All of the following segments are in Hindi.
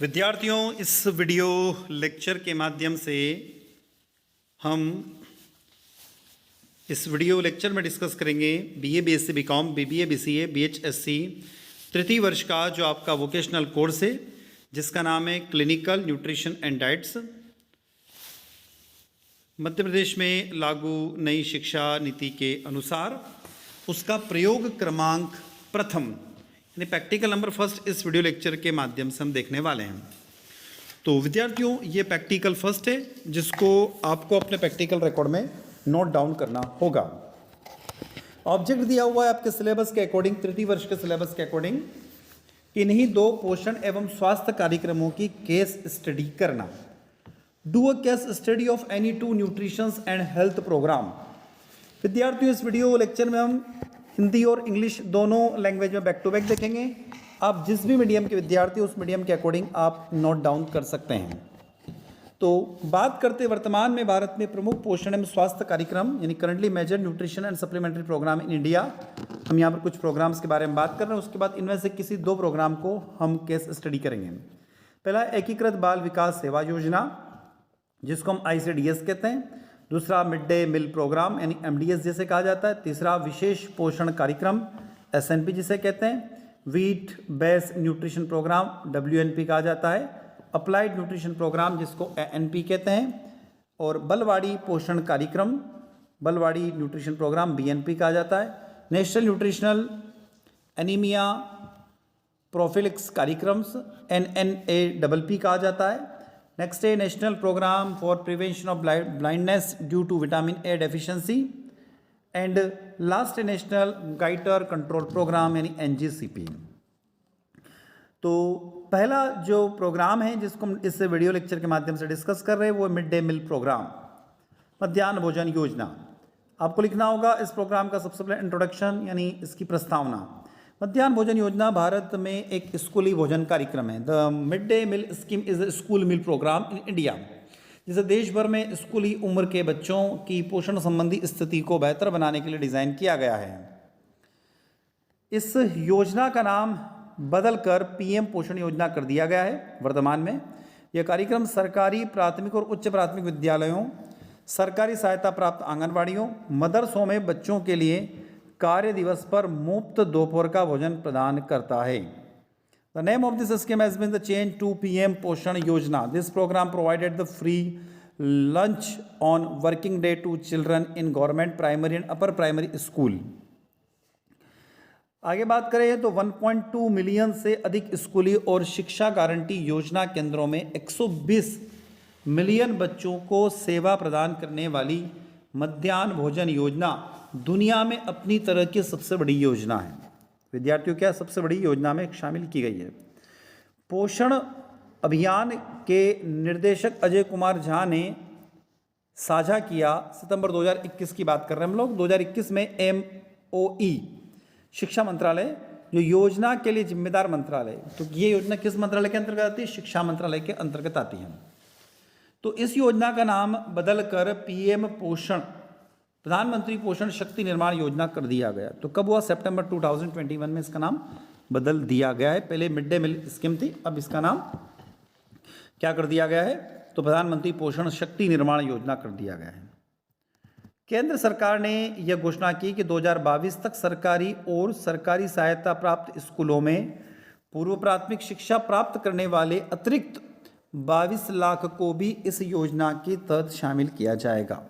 विद्यार्थियों, इस वीडियो लेक्चर के माध्यम से हम इस वीडियो लेक्चर में डिस्कस करेंगे BA, BSc, BCom, BBA, BCA, बीएचएससी तृतीय वर्ष का जो आपका वोकेशनल कोर्स है जिसका नाम है clinical nutrition and diets, Madhya Pradesh में लागू नई शिक्षा नीति के अनुसार उसका प्रयोग क्रमांक प्रथम यानी प्रैक्टिकल नंबर फर्स्ट इस वीडियो लेक्चर के माध्यम से हम देखने वाले हैं। तो विद्यार्थियों, ये प्रैक्टिकल फर्स्ट है जिसको आपको अपने प्रैक्टिकल रिकॉर्ड में नोट डाउन करना होगा। ऑब्जेक्ट दिया हुआ है आपके सिलेबस के अकॉर्डिंग, तृतीय वर्ष के सिलेबस के अकॉर्डिंग इन्हीं दो पोषण एवं स्वास्थ्य कार्यक्रमों की केस स्टडी करना। Do a case study of any two nutrition and health programme. विद्यार्थियों, इस वीडियो लेक्चर में हम हिंदी और इंग्लिश दोनों लैंग्वेज में बैक टू बैक देखेंगे। आप जिस भी मीडियम के विद्यार्थी उस मीडियम के अकॉर्डिंग आप नोट डाउन कर सकते हैं। तो बात करते वर्तमान में भारत में प्रमुख पोषण एवं स्वास्थ्य कार्यक्रम यानी currently major nutrition and supplementary programme in India. हम यहाँ पर कुछ प्रोग्राम्स के बारे में बात कर रहे हैं, उसके बाद इनमें से किसी दो प्रोग्राम को हम केस स्टडी करेंगे। पहला एकीकृत बाल विकास सेवा योजना जिसको हम ICDS कहते हैं। दूसरा मिड डे मील प्रोग्राम यानी MDS जिसे कहा जाता है। तीसरा विशेष पोषण कार्यक्रम SNP जिसे कहते हैं। Wheat based nutrition programme WNP कहा जाता है। अप्लाइड न्यूट्रिशन प्रोग्राम जिसको ANP कहते हैं। और बलवाड़ी पोषण कार्यक्रम, बलवाड़ी न्यूट्रिशन प्रोग्राम BNP कहा जाता है। नेशनल न्यूट्रिशनल एनीमिया प्रोफिलिक्स कार्यक्रम्स NNAPP कहा जाता है। नेक्स्ट है national programme for prevention of blindness due to vitamin A deficiency. And last है नेशनल गाइटर कंट्रोल प्रोग्राम यानी NGCP। तो पहला जो प्रोग्राम है जिसको हम इस वीडियो लेक्चर के माध्यम से डिस्कस कर रहे हैं वो मिड डे मील प्रोग्राम, मध्याह्न भोजन योजना। आपको लिखना होगा इस प्रोग्राम का सबसे पहले इंट्रोडक्शन यानी इसकी प्रस्तावना। मध्याह्न भोजन योजना भारत में एक स्कूली भोजन कार्यक्रम है। The mid day meal scheme is a school meal programme in India, जिसे देश भर में स्कूली उम्र के बच्चों की पोषण संबंधी स्थिति को बेहतर बनाने के लिए डिज़ाइन किया गया है। इस योजना का नाम बदलकर PM पोषण योजना कर दिया गया है वर्तमान में। यह कार्यक्रम सरकारी प्राथमिक और उच्च प्राथमिक विद्यालयों, सरकारी सहायता प्राप्त आंगनबाड़ियों, मदरसों में बच्चों के लिए कार्य दिवस पर मुफ्त दोपहर का भोजन प्रदान करता है। The name of this scheme has been the change to PM Poshan Yojana. This programme provided the free lunch on working day to children in government primary and upper primary school. आगे बात करें तो 1.2 मिलियन से अधिक स्कूली और शिक्षा गारंटी योजना केंद्रों में 120 मिलियन बच्चों को सेवा प्रदान करने वाली मध्याह्न भोजन योजना दुनिया में अपनी तरह की सबसे बड़ी योजना है। विद्यार्थियों, क्या सबसे बड़ी योजना में शामिल की गई है। पोषण अभियान के निर्देशक अजय कुमार झा ने साझा किया, सितंबर 2021 की बात कर रहे हैं हम लोग। 2021 में MOE शिक्षा मंत्रालय जो योजना के लिए जिम्मेदार मंत्रालय, तो ये योजना किस मंत्रालय के अंतर्गत आती है? शिक्षा मंत्रालय के अंतर्गत आती है। तो इस योजना का नाम बदलकर PM पोषण, प्रधानमंत्री पोषण शक्ति निर्माण योजना कर दिया गया। तो कब हुआ? सितंबर 2021 में इसका नाम बदल दिया गया है। पहले मिड डे मील स्कीम थी, अब इसका नाम क्या कर दिया गया है? तो प्रधानमंत्री पोषण शक्ति निर्माण योजना कर दिया गया है। केंद्र सरकार ने यह घोषणा की कि 2022 तक सरकारी और सरकारी सहायता प्राप्त स्कूलों में पूर्व प्राथमिक शिक्षा प्राप्त करने वाले अतिरिक्त 22 लाख को भी इस योजना के तहत शामिल किया जाएगा।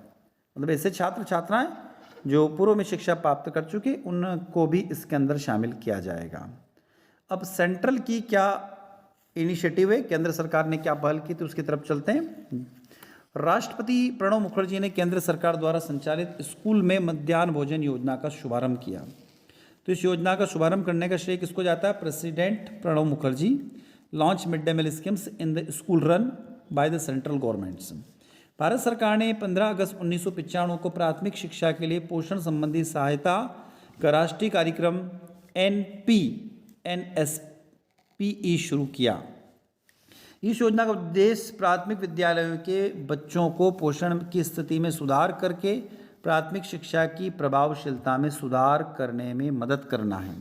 मतलब ऐसे छात्र छात्राएं जो पूर्व में शिक्षा प्राप्त कर चुके उनको भी इसके अंदर शामिल किया जाएगा। अब सेंट्रल की क्या इनिशिएटिव है, केंद्र सरकार ने क्या पहल की, तो उसकी तरफ चलते हैं। राष्ट्रपति प्रणब मुखर्जी ने केंद्र सरकार द्वारा संचालित स्कूल में मध्याह्न भोजन योजना का शुभारंभ किया। तो इस योजना का शुभारंभ करने का श्रेय किसको जाता है? President Pranab Mukherjee. Launch mid day meal schemes in the school run by the central governments. Bharat सरकार ने 15 अगस्त 1995 को प्राथमिक शिक्षा के लिए पोषण संबंधी सहायता का राष्ट्रीय कार्यक्रम NSPE शुरू किया। इस योजना का उद्देश्य प्राथमिक विद्यालयों के बच्चों को पोषण की स्थिति में सुधार करके प्राथमिक शिक्षा की प्रभावशीलता में सुधार करने में मदद करना है।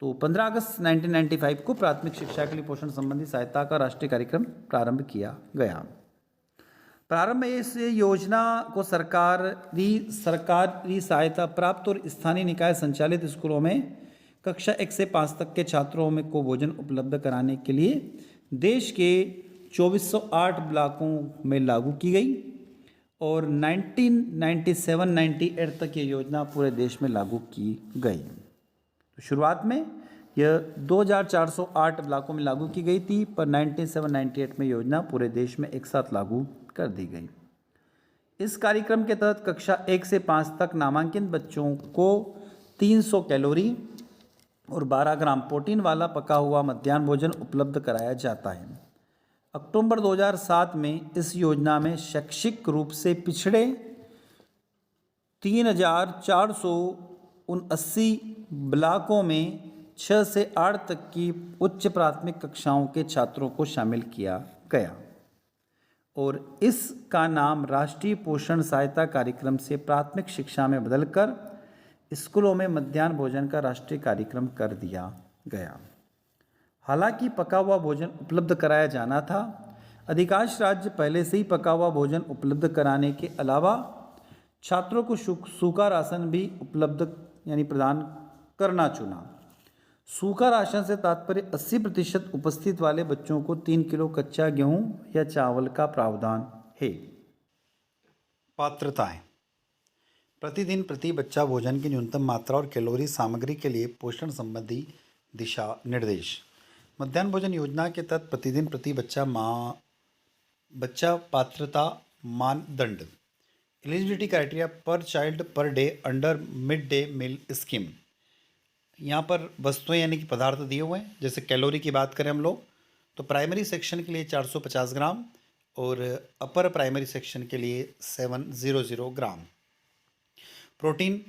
तो 15 अगस्त 1995 को प्राथमिक शिक्षा के लिए पोषण संबंधी सहायता का राष्ट्रीय कार्यक्रम प्रारंभ किया गया। प्रारंभ में इस योजना को सरकारी सहायता प्राप्त और स्थानीय निकाय संचालित स्कूलों में कक्षा 1 से 5 तक के छात्रों में को भोजन उपलब्ध कराने के लिए देश के 2408 ब्लॉकों में लागू की गई और 1997-98 तक ये योजना पूरे देश में लागू की गई। तो शुरुआत में यह 2408 ब्लॉकों में लागू की गई थी, पर 1997-98 में योजना पूरे देश में एक साथ लागू कर दी गई। इस कार्यक्रम के तहत कक्षा 1 से 5 तक नामांकित बच्चों को 300 कैलोरी और 12 ग्राम प्रोटीन वाला पका हुआ मध्याह्न भोजन उपलब्ध कराया जाता है। अक्टूबर 2007 में इस योजना में शैक्षिक रूप से पिछड़े 3479 ब्लॉकों में 6 से 8 तक की उच्च प्राथमिक कक्षाओं के छात्रों को शामिल किया गया और इसका नाम राष्ट्रीय पोषण सहायता कार्यक्रम से प्राथमिक शिक्षा में बदलकर स्कूलों में मध्याह्न भोजन का राष्ट्रीय कार्यक्रम कर दिया गया। हालांकि पका हुआ भोजन उपलब्ध कराया जाना था, अधिकांश राज्य पहले से ही पका हुआ भोजन उपलब्ध कराने के अलावा छात्रों को सूखा राशन भी उपलब्ध प्रदान करना चुना। सूखा राशन से तात्पर्य 80% उपस्थित वाले बच्चों को 3 किलो कच्चा गेहूं या चावल का प्रावधान है। पात्रताएं: प्रतिदिन प्रति बच्चा भोजन की न्यूनतम मात्रा और कैलोरी सामग्री के लिए पोषण संबंधी दिशा निर्देश। मध्याह्न भोजन योजना के तहत प्रतिदिन प्रति बच्चा पात्रता मानदंड। Eligibility criteria per child per day under mid day meal scheme. यहाँ पर वस्तुएं यानी कि पदार्थ दिए हुए हैं। जैसे कैलोरी की बात करें हम लोग तो प्राइमरी सेक्शन के लिए 450 ग्राम और अपर प्राइमरी सेक्शन के लिए 700 ग्राम। प्रोटीन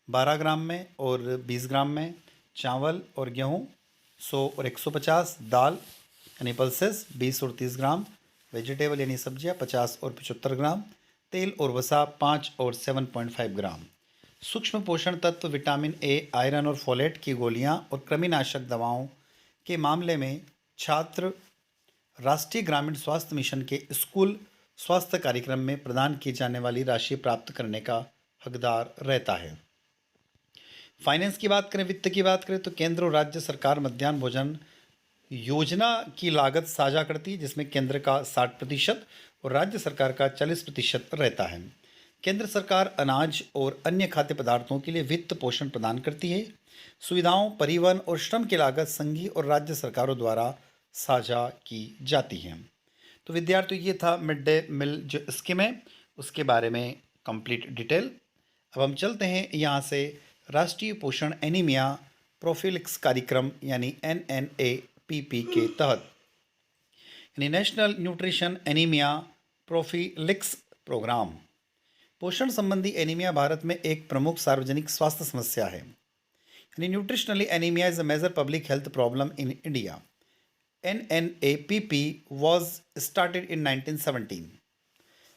12 ग्राम में और 20 ग्राम में। चावल और गेहूँ 100 और 150। दाल यानी पल्सेस 20 और 30 ग्राम। वेजिटेबल यानी सब्जियाँ 50 और 75 ग्राम। तेल और वसा 5 और 7.5 ग्राम। सूक्ष्म पोषण तत्व विटामिन ए, आयरन और फोलेट की गोलियां और कृमिनाशक दवाओं के मामले में छात्र राष्ट्रीय ग्रामीण स्वास्थ्य मिशन के स्कूल स्वास्थ्य कार्यक्रम में प्रदान की जाने वाली राशि प्राप्त करने का हकदार रहता है। फाइनेंस की बात करें, वित्त की बात करें तो केंद्र और राज्य सरकार मध्याह्न भोजन योजना की लागत साझा करती है, जिसमें केंद्र का 60% और राज्य सरकार का 40% रहता है। केंद्र सरकार अनाज और अन्य खाद्य पदार्थों के लिए वित्त पोषण प्रदान करती है। सुविधाओं, परिवहन और श्रम की लागत संघीय और राज्य सरकारों द्वारा साझा की जाती है। तो विद्यार्थियों, ये था मिड डे मील जो स्कीम है उसके बारे में कंप्लीट डिटेल। अब हम चलते हैं यहाँ से राष्ट्रीय पोषण एनीमिया प्रोफिलिक्स कार्यक्रम यानी NNAPP के तहत, यानी नेशनल न्यूट्रिशन एनीमिया प्रोफिलिक्स प्रोग्राम। पोषण संबंधी एनीमिया भारत में एक प्रमुख सार्वजनिक स्वास्थ्य समस्या है। यानी nutritionally anaemia is a major public health problem in India. NNAPP was started in 1917।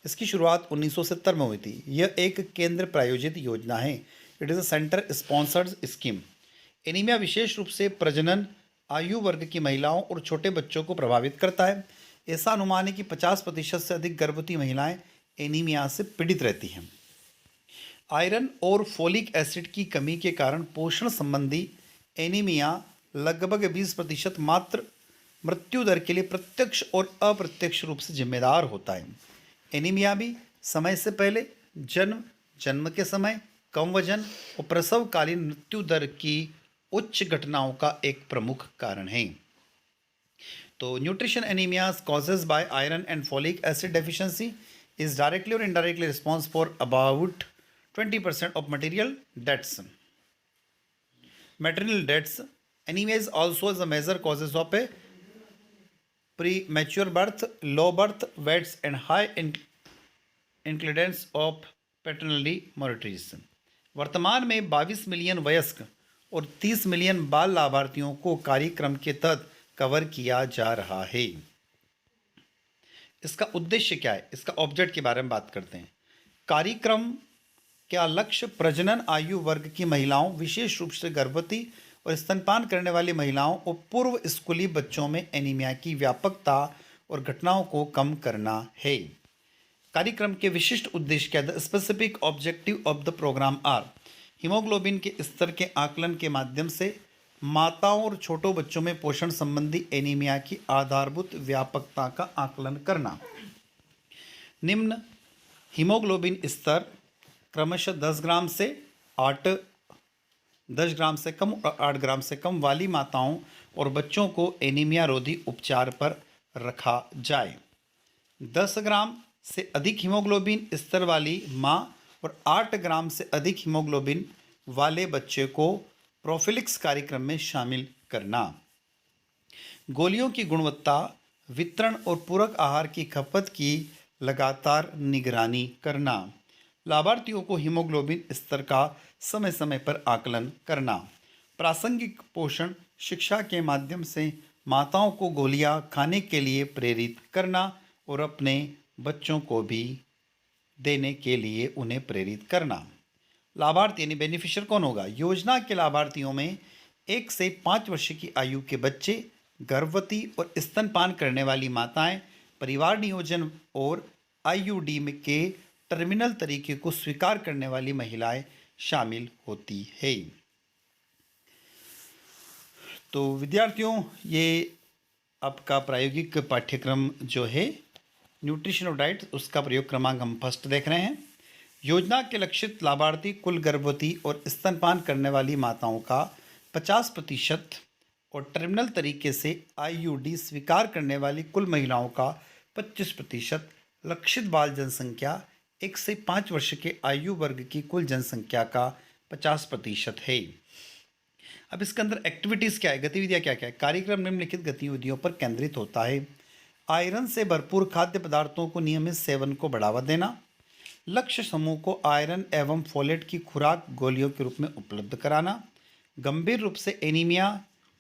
इसकी शुरुआत 1970 में हुई थी। यह एक केंद्र प्रायोजित योजना है। It is a centre sponsored scheme. Anaemia विशेष रूप से प्रजनन आयु वर्ग की महिलाओं और छोटे बच्चों को प्रभावित करता है। ऐसा अनुमान है कि 50% से अधिक गर्भवती महिलाएं एनीमिया से पीड़ित रहती हैं। आयरन और फोलिक एसिड की कमी के कारण पोषण संबंधी एनीमिया लगभग 20% मात्र मृत्यु दर के लिए प्रत्यक्ष और अप्रत्यक्ष रूप से जिम्मेदार होता है। एनीमिया भी समय से पहले जन्म, जन्म के समय, कम वजन और प्रसवकालीन मृत्यु दर की उच्च घटनाओं का एक प्रमुख कारण है। तो nutrition anaemia causes bye iron and folic acid deficiency is directly or indirectly responsible for about 20% of material deaths. Maternal deaths. Anemia is also the major causes of a premature birth, low birth weights and high incidence of paternity mortalities. वर्तमान में 22 मिलियन वयस्क और 30 मिलियन बाल लाभार्थियों को कार्यक्रम के तहत कवर किया जा रहा है। इसका उद्देश्य क्या है, इसका ऑब्जेक्ट के बारे में बात करते हैं। कार्यक्रम का लक्ष्य प्रजनन आयु वर्ग की महिलाओं, विशेष रूप से गर्भवती और और स्तनपान करने वाली महिलाओं और पूर्व स्कूली बच्चों में एनीमिया की व्यापकता और घटनाओं को कम करना है। कार्यक्रम के विशिष्ट उद्देश्य क्या? The specific objective of the programme are haemoglobin के स्तर के आकलन के माध्यम से माताओं और छोटों बच्चों में पोषण संबंधी एनीमिया की आधारभूत व्यापकता का आकलन करना। निम्न हीमोग्लोबिन स्तर क्रमशः 10 ग्राम से 10 ग्राम से कम और 8 ग्राम से कम वाली माताओं और बच्चों को एनीमिया रोधी उपचार पर रखा जाए। 10 ग्राम से अधिक हीमोग्लोबिन स्तर वाली मां और 8 ग्राम से अधिक हीमोग्लोबिन वाले बच्चे को प्रोफिलिक्स कार्यक्रम में शामिल करना। गोलियों की गुणवत्ता, वितरण और पूरक आहार की खपत की लगातार निगरानी करना। लाभार्थियों को हीमोग्लोबिन स्तर का समय समय पर आकलन करना। प्रासंगिक पोषण शिक्षा के माध्यम से माताओं को गोलियां खाने के लिए प्रेरित करना और अपने बच्चों को भी देने के लिए उन्हें प्रेरित करना। लाभार्थी यानी बेनिफिशियर कौन होगा? योजना के लाभार्थियों में 1 से 5 वर्ष की आयु के बच्चे, गर्भवती और स्तनपान करने वाली माताएं, परिवार नियोजन और आईयूडी के टर्मिनल तरीके को स्वीकार करने वाली महिलाएं शामिल होती है। तो विद्यार्थियों, ये आपका प्रायोगिक पाठ्यक्रम जो है न्यूट्रिशन और डाइट, उसका प्रयोग क्रमांक हम फर्स्ट देख रहे हैं। योजना के लक्षित लाभार्थी कुल गर्भवती और स्तनपान करने वाली माताओं का 50% और टर्मिनल तरीके से आईयूडी स्वीकार करने वाली कुल महिलाओं का 25%। लक्षित बाल जनसंख्या 1 से 5 वर्ष के आयु वर्ग की कुल जनसंख्या का 50% है। अब इसके अंदर एक्टिविटीज़ क्या है, गतिविधियाँ क्या क्या है? कार्यक्रम निम्नलिखित गतिविधियों पर केंद्रित होता है। आयरन से भरपूर खाद्य पदार्थों को नियमित सेवन को बढ़ावा देना। लक्ष्य समूह को आयरन एवं फोलेट की खुराक गोलियों के रूप में उपलब्ध कराना। गंभीर रूप से एनीमिया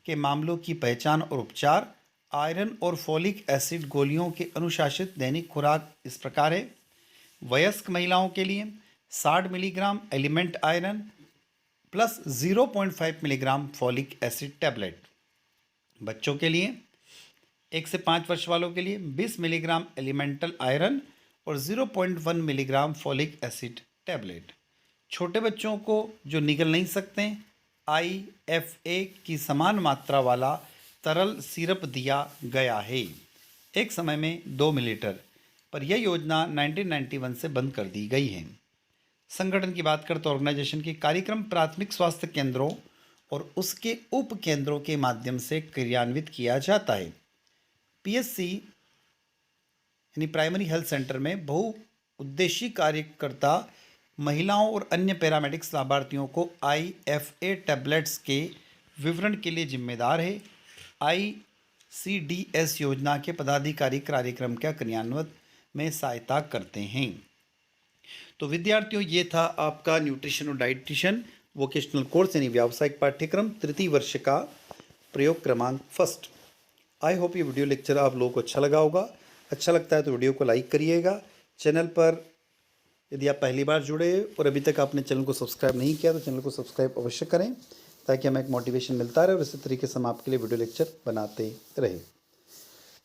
के मामलों की पहचान और उपचार। आयरन और फोलिक एसिड गोलियों के अनुशासित दैनिक खुराक इस प्रकार है। वयस्क महिलाओं के लिए 60 milligram element iron plus 0.5 milligram folic acid tablet. बच्चों के लिए 1 से 5 वर्ष वालों के लिए 20 मिलीग्राम एलिमेंटल आयरन और 0.1 मिलीग्राम फोलिक एसिड टैबलेट। छोटे बच्चों को जो निगल नहीं सकते, IFA की समान मात्रा वाला तरल सिरप दिया गया है, एक समय में 2 मिलीलीटर, पर यह योजना 1991 से बंद कर दी गई है। संगठन की बात करते ऑर्गेनाइजेशन की कार्यक्रम प्राथमिक स्वास्थ्य केंद्रों और उसके उप केंद्रों के माध्यम से क्रियान्वित किया जाता है। PSC यानी प्राइमरी हेल्थ सेंटर में बहुउद्देशीय कार्यकर्ता महिलाओं और अन्य पैरामेडिक्स लाभार्थियों को IFA टैबलेट्स के विवरण के लिए जिम्मेदार है। ICDS योजना के पदाधिकारी कार्यक्रम के क्रियान्वयन में सहायता करते हैं। तो विद्यार्थियों, ये था आपका न्यूट्रिशन और डाइटिशियन वोकेशनल कोर्स यानी व्यावसायिक पाठ्यक्रम तृतीय वर्ष का प्रयोग क्रमांक फर्स्ट। आई होप ये वीडियो लेक्चर आप लोगों को अच्छा लगा होगा। अच्छा लगता है तो वीडियो को लाइक करिएगा। चैनल पर यदि आप पहली बार जुड़े और अभी तक आपने चैनल को सब्सक्राइब नहीं किया तो चैनल को सब्सक्राइब अवश्य करें, ताकि हमें एक मोटिवेशन मिलता रहे और इसी तरीके से हम आपके लिए वीडियो लेक्चर बनाते रहे।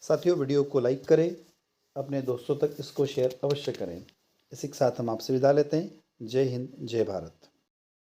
साथियों, वीडियो को लाइक करें, अपने दोस्तों तक इसको शेयर अवश्य करें। इसी के साथ हम आपसे विदा लेते हैं। जय हिंद, जय भारत।